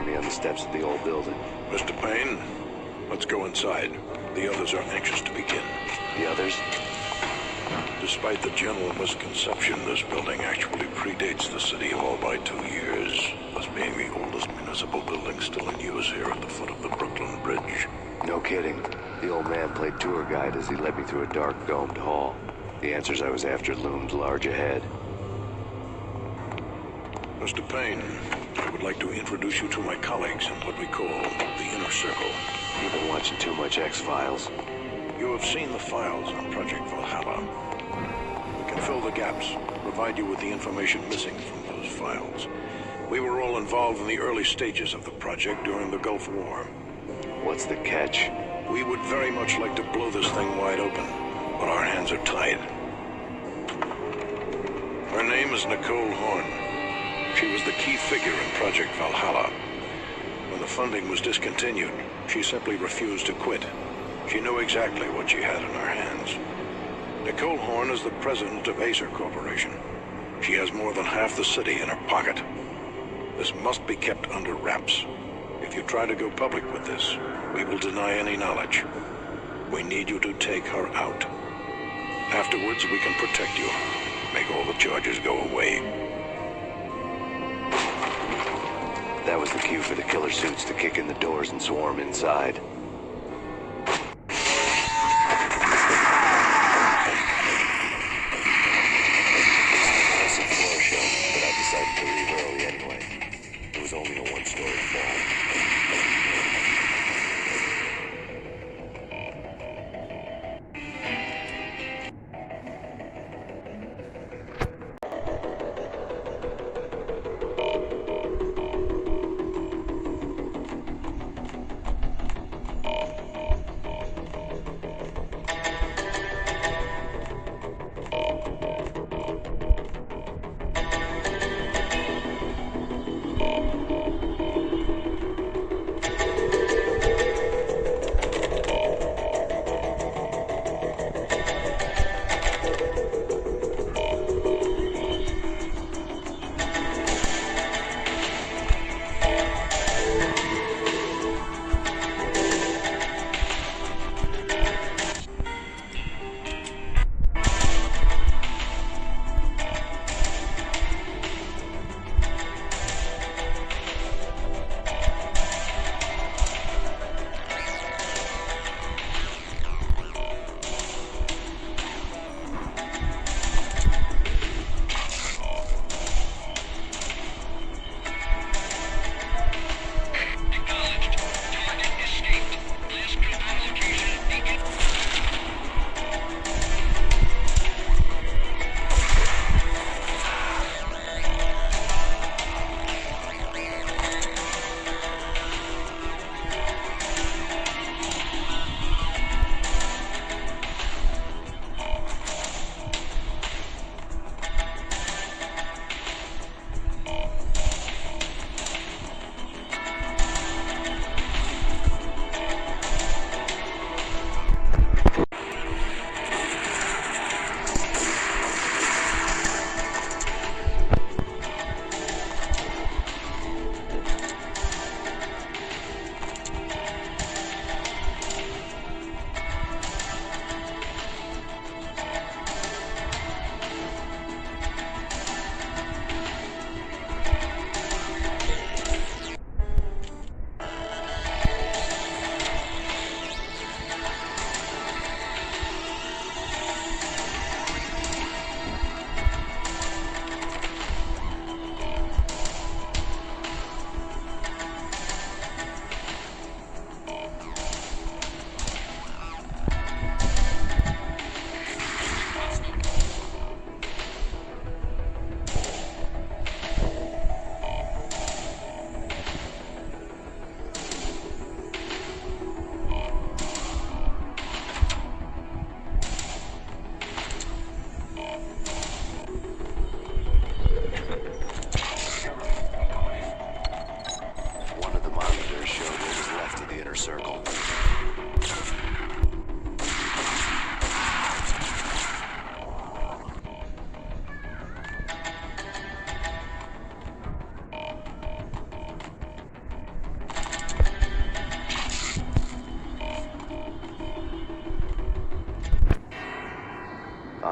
me on the steps of the old building. Mr. Payne, let's go inside. The others are anxious to begin. The others? Despite the general misconception, this building actually predates the City Hall by 2 years, thus being the oldest municipal building still in use here at the foot of the Brooklyn Bridge. No kidding. The old man played tour guide as he led me through a dark domed hall. The answers I was after loomed large ahead. Mr. Payne, I would like to introduce you to my colleagues in what we call the Inner Circle. You've been watching too much X-Files. You have seen the files on Project Valhalla. We can fill the gaps, provide you with the information missing from those files. We were all involved in the early stages of the project during the Gulf War. What's the catch? We would very much like to blow this thing wide open, but our hands are tied. Her name is Nicole Horn. She was the key figure in Project Valhalla. When the funding was discontinued, she simply refused to quit. She knew exactly what she had in her hands. Nicole Horn is the president of Acer Corporation. She has more than half the city in her pocket. This must be kept under wraps. If you try to go public with this, we will deny any knowledge. We need you to take her out. Afterwards, we can protect you. Make all the charges go away. That was the cue for the killer suits to kick in the doors and swarm inside.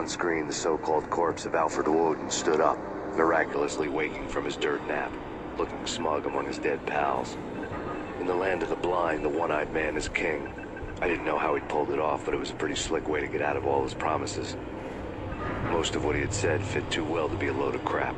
On screen, the so-called corpse of Alfred Woden stood up, miraculously waking from his dirt nap, looking smug among his dead pals. In the land of the blind, the one-eyed man is king. I didn't know how he'd pulled it off, but it was a pretty slick way to get out of all his promises. Most of what he had said fit too well to be a load of crap.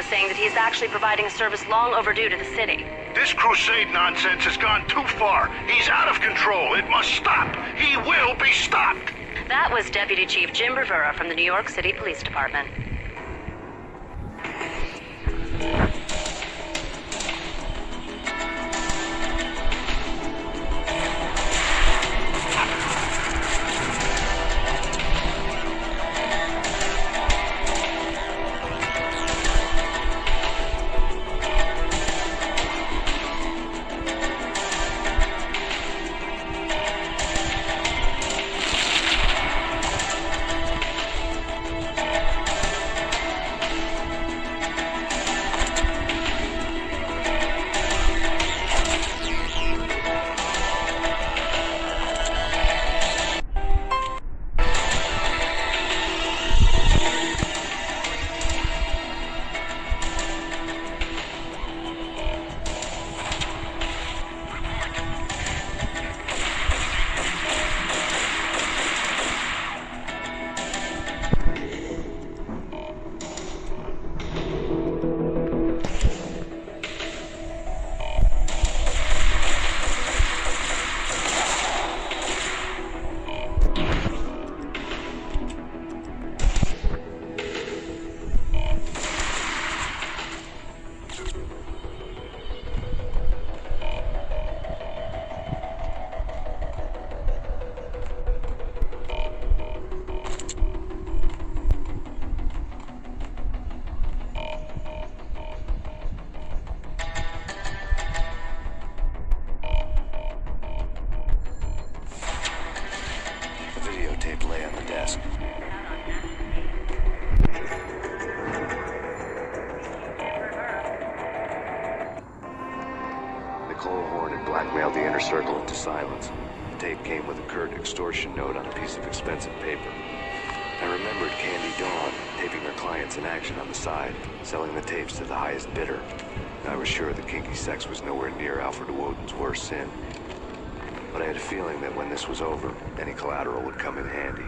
saying that he's actually providing a service long overdue to the city. This crusade nonsense has gone too far. He's out of control. It must stop. He will be stopped. That was Deputy Chief Jim Rivera from the New York City Police Department. desk. Nicole Horn had blackmailed the inner circle into silence. The tape came with a curt extortion note on a piece of expensive paper. I remembered Candy Dawn taping her clients in action on the side, selling the tapes to the highest bidder. I was sure that kinky sex was nowhere near Alfred Woden's worst sin. But I had a feeling that when this was over, any collateral would come in handy.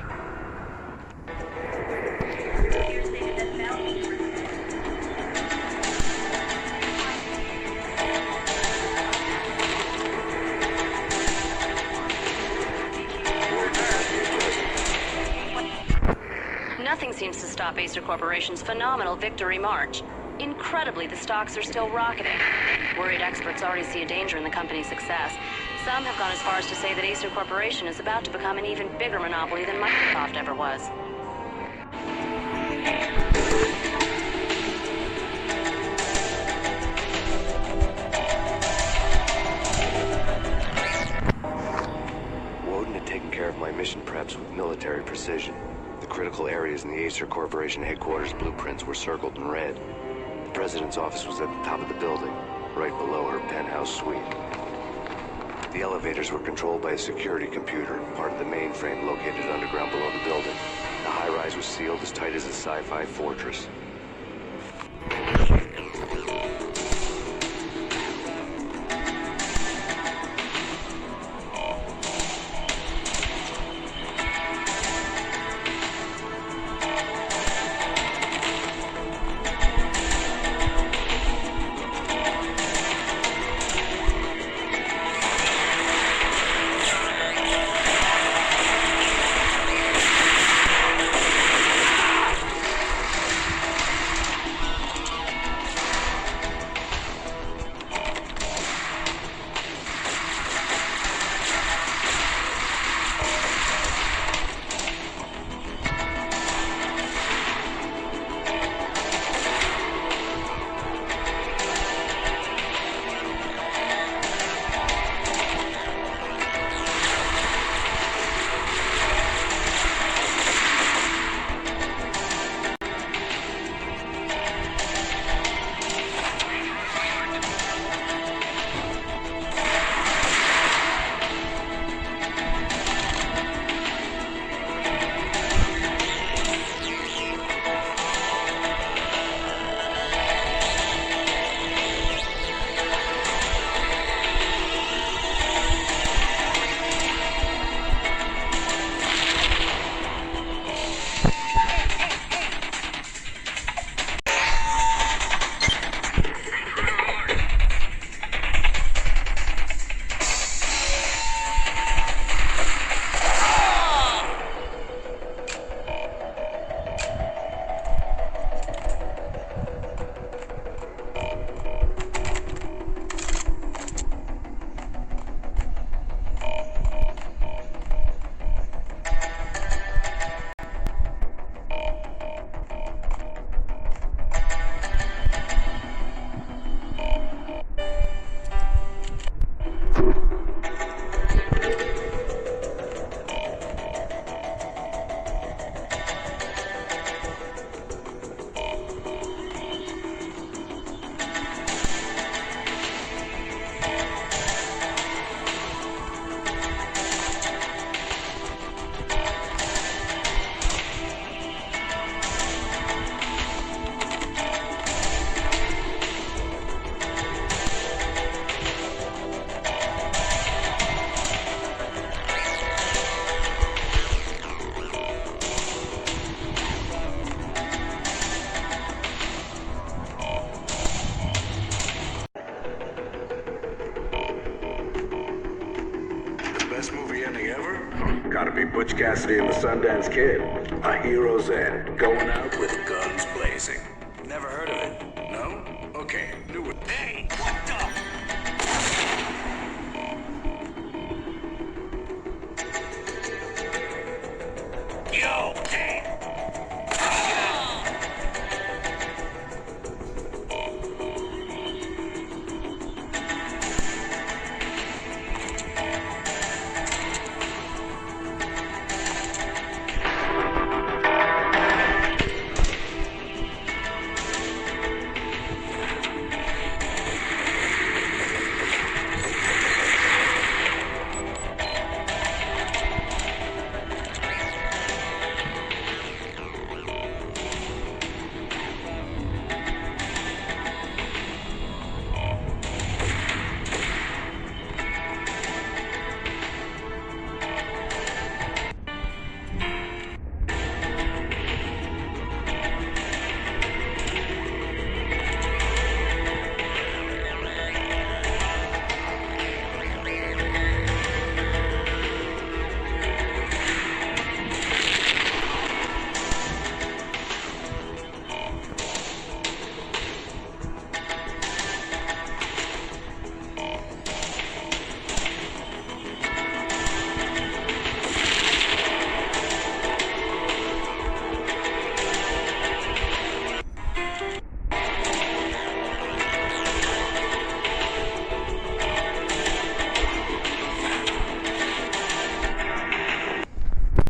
Nothing seems to stop Acer Corporation's phenomenal victory march. Incredibly, the stocks are still rocketing. Worried experts already see a danger in the company's success. Some have gone as far as to say that Acer Corporation is about to become an even bigger monopoly than Microsoft ever was. Woden had taken care of my mission preps with military precision. The critical areas in the Acer Corporation headquarters blueprints were circled in red. The president's office was at the top of the building, right below her penthouse suite. The elevators were controlled by a security computer, part of the mainframe located underground below the building. The high-rise was sealed as tight as a sci-fi fortress. Best movie ending ever? Gotta be Butch Cassidy and the Sundance Kid. A hero's end. Going out with guns blazing. Never heard of it. No? Okay, new it. Hey, what the